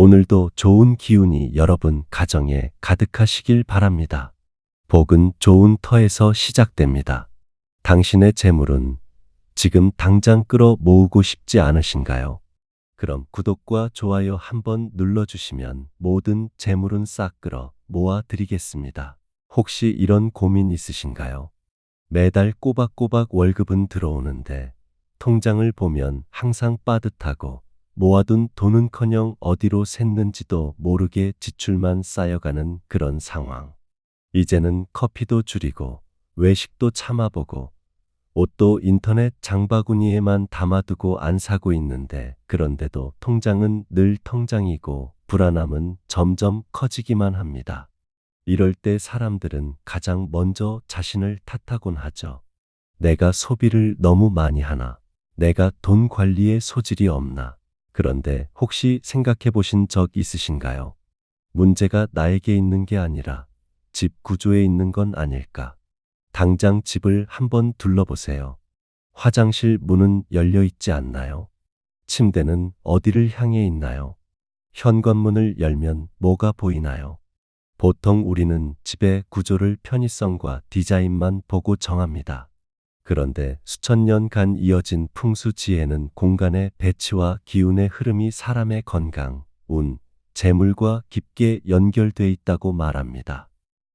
오늘도 좋은 기운이 여러분 가정에 가득하시길 바랍니다. 복은 좋은 터에서 시작됩니다. 당신의 재물은 지금 당장 끌어 모으고 싶지 않으신가요? 그럼 구독과 좋아요 한번 눌러주시면 모든 재물은 싹 끌어 모아 드리겠습니다. 혹시 이런 고민 있으신가요? 매달 꼬박꼬박 월급은 들어오는데 통장을 보면 항상 빠듯하고 모아둔 돈은커녕 어디로 샜는지도 모르게 지출만 쌓여가는 그런 상황. 이제는 커피도 줄이고 외식도 참아보고 옷도 인터넷 장바구니에만 담아두고 안 사고 있는데 그런데도 통장은 늘 통장이고 불안함은 점점 커지기만 합니다. 이럴 때 사람들은 가장 먼저 자신을 탓하곤 하죠. 내가 소비를 너무 많이 하나? 내가 돈 관리에 소질이 없나? 그런데 혹시 생각해 보신 적 있으신가요? 문제가 나에게 있는 게 아니라 집 구조에 있는 건 아닐까? 당장 집을 한번 둘러보세요. 화장실 문은 열려 있지 않나요? 침대는 어디를 향해 있나요? 현관문을 열면 뭐가 보이나요? 보통 우리는 집의 구조를 편의성과 디자인만 보고 정합니다. 그런데 수천 년간 이어진 풍수 지혜는 공간의 배치와 기운의 흐름이 사람의 건강, 운, 재물과 깊게 연결돼 있다고 말합니다.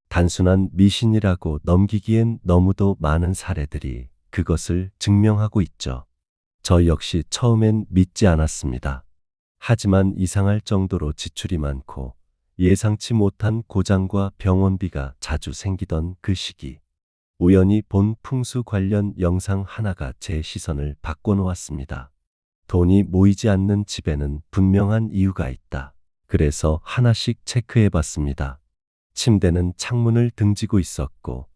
단순한 미신이라고 넘기기엔 너무도 많은 사례들이 그것을 증명하고 있죠. 저 역시 처음엔 믿지 않았습니다. 하지만 이상할 정도로 지출이 많고 예상치 못한 고장과 병원비가 자주 생기던 그 시기. 우연히 본 풍수 관련 영상 하나가 제 시선을 바꿔놓았습니다. 돈이 모이지 않는 집에는 분명한 이유가 있다. 그래서 하나씩 체크해 봤습니다. 침대는 창문을 등지고 있었고,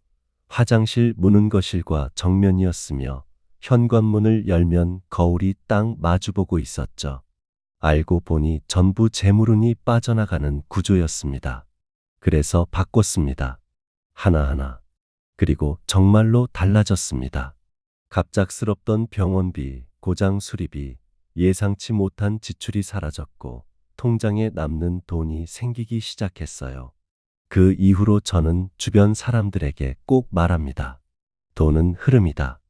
화장실 문은 거실과 정면이었으며, 현관문을 열면 거울이 딱 마주보고 있었죠. 알고 보니 전부 재물운이 빠져나가는 구조였습니다. 그래서 바꿨습니다. 하나하나. 그리고 정말로 달라졌습니다. 갑작스럽던 병원비, 고장 수리비, 예상치 못한 지출이 사라졌고 통장에 남는 돈이 생기기 시작했어요. 그 이후로 저는 주변 사람들에게 꼭 말합니다. 돈은 흐름이다.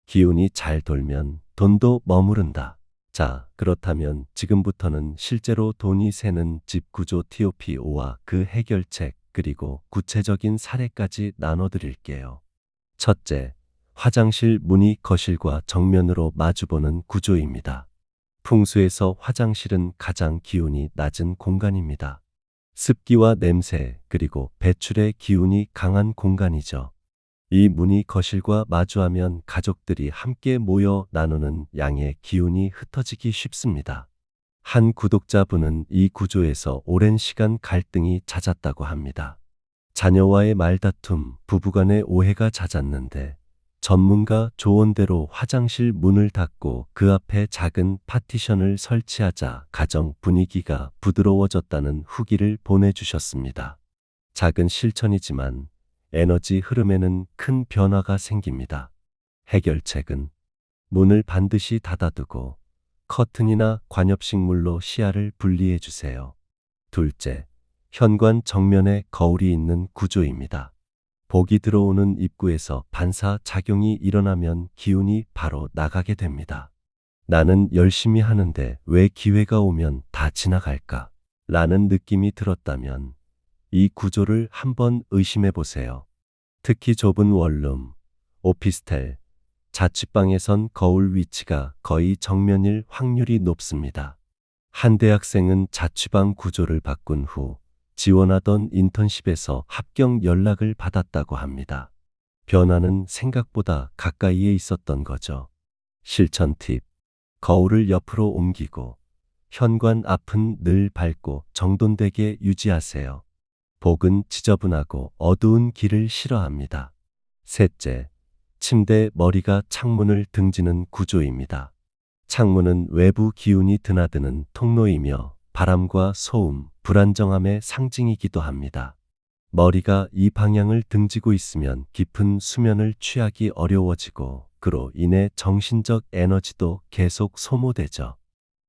기운이 잘 돌면 돈도 머무른다. 자, 그렇다면 지금부터는 실제로 돈이 새는 집 구조 TOPO와 그 해결책 그리고 구체적인 사례까지 나눠드릴게요. 첫째, 화장실 문이 거실과 정면으로 마주보는 구조입니다. 풍수에서 화장실은 가장 기운이 낮은 공간입니다. 습기와 냄새 그리고 배출의 기운이 강한 공간이죠. 이 문이 거실과 마주하면 가족들이 함께 모여 나누는 양의 기운이 흩어지기 쉽습니다. 한 구독자분은 이 구조에서 오랜 시간 갈등이 잦았다고 합니다. 자녀와의 말다툼, 부부간의 오해가 잦았는데 전문가 조언대로 화장실 문을 닫고 그 앞에 작은 파티션을 설치하자 가정 분위기가 부드러워졌다는 후기를 보내주셨습니다. 작은 실천이지만 에너지 흐름에는 큰 변화가 생깁니다. 해결책은 문을 반드시 닫아두고 커튼이나 관엽식물로 시야를 분리해 주세요. 둘째, 현관 정면에 거울이 있는 구조입니다. 복이 들어오는 입구에서 반사작용이 일어나면 기운이 바로 나가게 됩니다. 나는 열심히 하는데 왜 기회가 오면 다 지나갈까? 라는 느낌이 들었다면 이 구조를 한번 의심해 보세요. 특히 좁은 원룸, 오피스텔, 자취방에선 거울 위치가 거의 정면일 확률이 높습니다. 한 대학생은 자취방 구조를 바꾼 후 지원하던 인턴십에서 합격 연락을 받았다고 합니다. 변화는 생각보다 가까이에 있었던 거죠. 실천 팁. 거울을 옆으로 옮기고 현관 앞은 늘 밝고 정돈되게 유지하세요. 복은 지저분하고 어두운 길을 싫어합니다. 셋째, 침대 머리가 창문을 등지는 구조입니다. 창문은 외부 기운이 드나드는 통로이며 바람과 소음, 불안정함의 상징이기도 합니다. 머리가 이 방향을 등지고 있으면 깊은 수면을 취하기 어려워지고 그로 인해 정신적 에너지도 계속 소모되죠.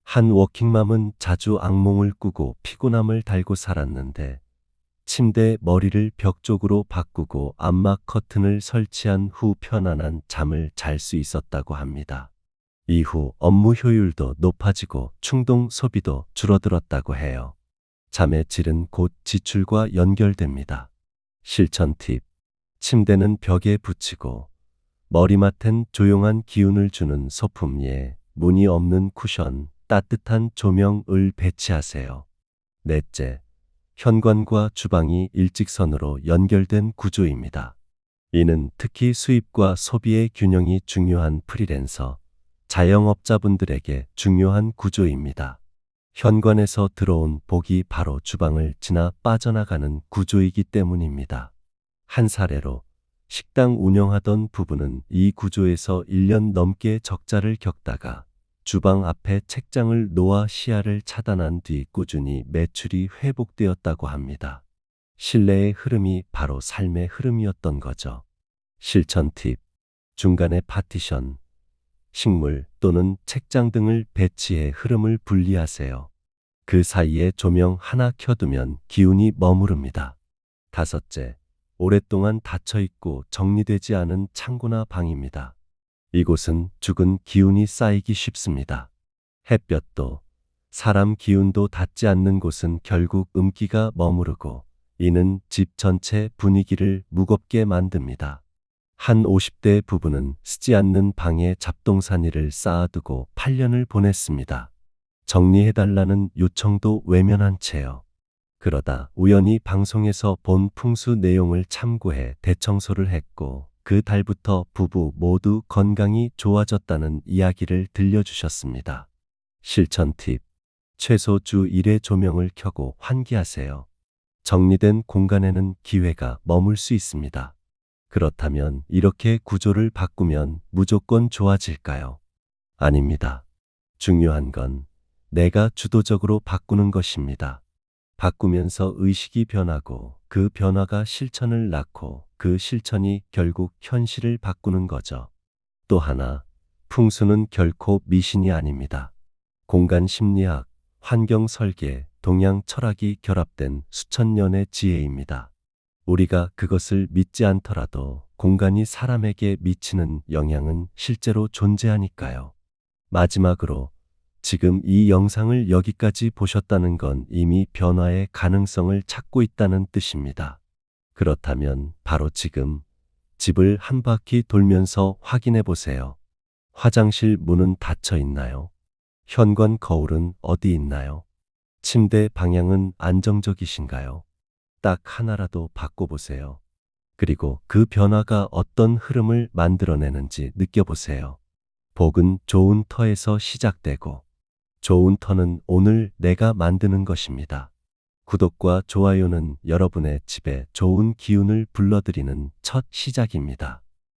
한 워킹맘은 자주 악몽을 꾸고 피곤함을 달고 살았는데 침대에 머리를 벽 쪽으로 바꾸고 암막 커튼을 설치한 후 편안한 잠을 잘 수 있었다고 합니다. 이후 업무 효율도 높아지고 충동 소비도 줄어들었다고 해요. 잠의 질은 곧 지출과 연결됩니다. 실천 팁. 침대는 벽에 붙이고 머리맡엔 조용한 기운을 주는 소품예, 무늬 없는 쿠션, 따뜻한 조명을 배치하세요. 넷째, 현관과 주방이 일직선으로 연결된 구조입니다. 이는 특히 수입과 소비의 균형이 중요한 프리랜서, 자영업자분들에게 중요한 구조입니다. 현관에서 들어온 복이 바로 주방을 지나 빠져나가는 구조이기 때문입니다. 한 사례로 식당 운영하던 부부는 이 구조에서 1년 넘게 적자를 겪다가 주방 앞에 책장을 놓아 시야를 차단한 뒤 꾸준히 매출이 회복되었다고 합니다. 신뢰의 흐름이 바로 삶의 흐름이었던 거죠. 실천 팁. 중간에 파티션, 식물 또는 책장 등을 배치해 흐름을 분리하세요. 그 사이에 조명 하나 켜두면 기운이 머무릅니다. 다섯째, 오랫동안 닫혀있고 정리되지 않은 창고나 방입니다. 이곳은 죽은 기운이 쌓이기 쉽습니다. 햇볕도 사람 기운도 닿지 않는 곳은 결국 음기가 머무르고 이는 집 전체 분위기를 무겁게 만듭니다. 한 50대 부부는 쓰지 않는 방에 잡동사니를 쌓아두고 8년을 보냈습니다. 정리해달라는 요청도 외면한 채요. 그러다 우연히 방송에서 본 풍수 내용을 참고해 대청소를 했고 그 달부터 부부 모두 건강이 좋아졌다는 이야기를 들려주셨습니다. 실천 팁. 최소 주 1회 조명을 켜고 환기하세요. 정리된 공간에는 기회가 머물 수 있습니다. 그렇다면 이렇게 구조를 바꾸면 무조건 좋아질까요? 아닙니다. 중요한 건 내가 주도적으로 바꾸는 것입니다. 바꾸면서 의식이 변하고 그 변화가 실천을 낳고 그 실천이 결국 현실을 바꾸는 거죠. 또 하나, 풍수는 결코 미신이 아닙니다. 공간 심리학, 환경 설계, 동양 철학이 결합된 수천 년의 지혜입니다. 우리가 그것을 믿지 않더라도 공간이 사람에게 미치는 영향은 실제로 존재하니까요. 마지막으로 지금 이 영상을 여기까지 보셨다는 건 이미 변화의 가능성을 찾고 있다는 뜻입니다. 그렇다면 바로 지금 집을 한 바퀴 돌면서 확인해 보세요. 화장실 문은 닫혀 있나요? 현관 거울은 어디 있나요? 침대 방향은 안정적이신가요? 딱 하나라도 바꿔보세요. 그리고 그 변화가 어떤 흐름을 만들어내는지 느껴보세요. 복은 좋은 터에서 시작되고 좋은 터는 오늘 내가 만드는 것입니다. 구독과 좋아요는 여러분의 집에 좋은 기운을 불러들이는 첫 시작입니다.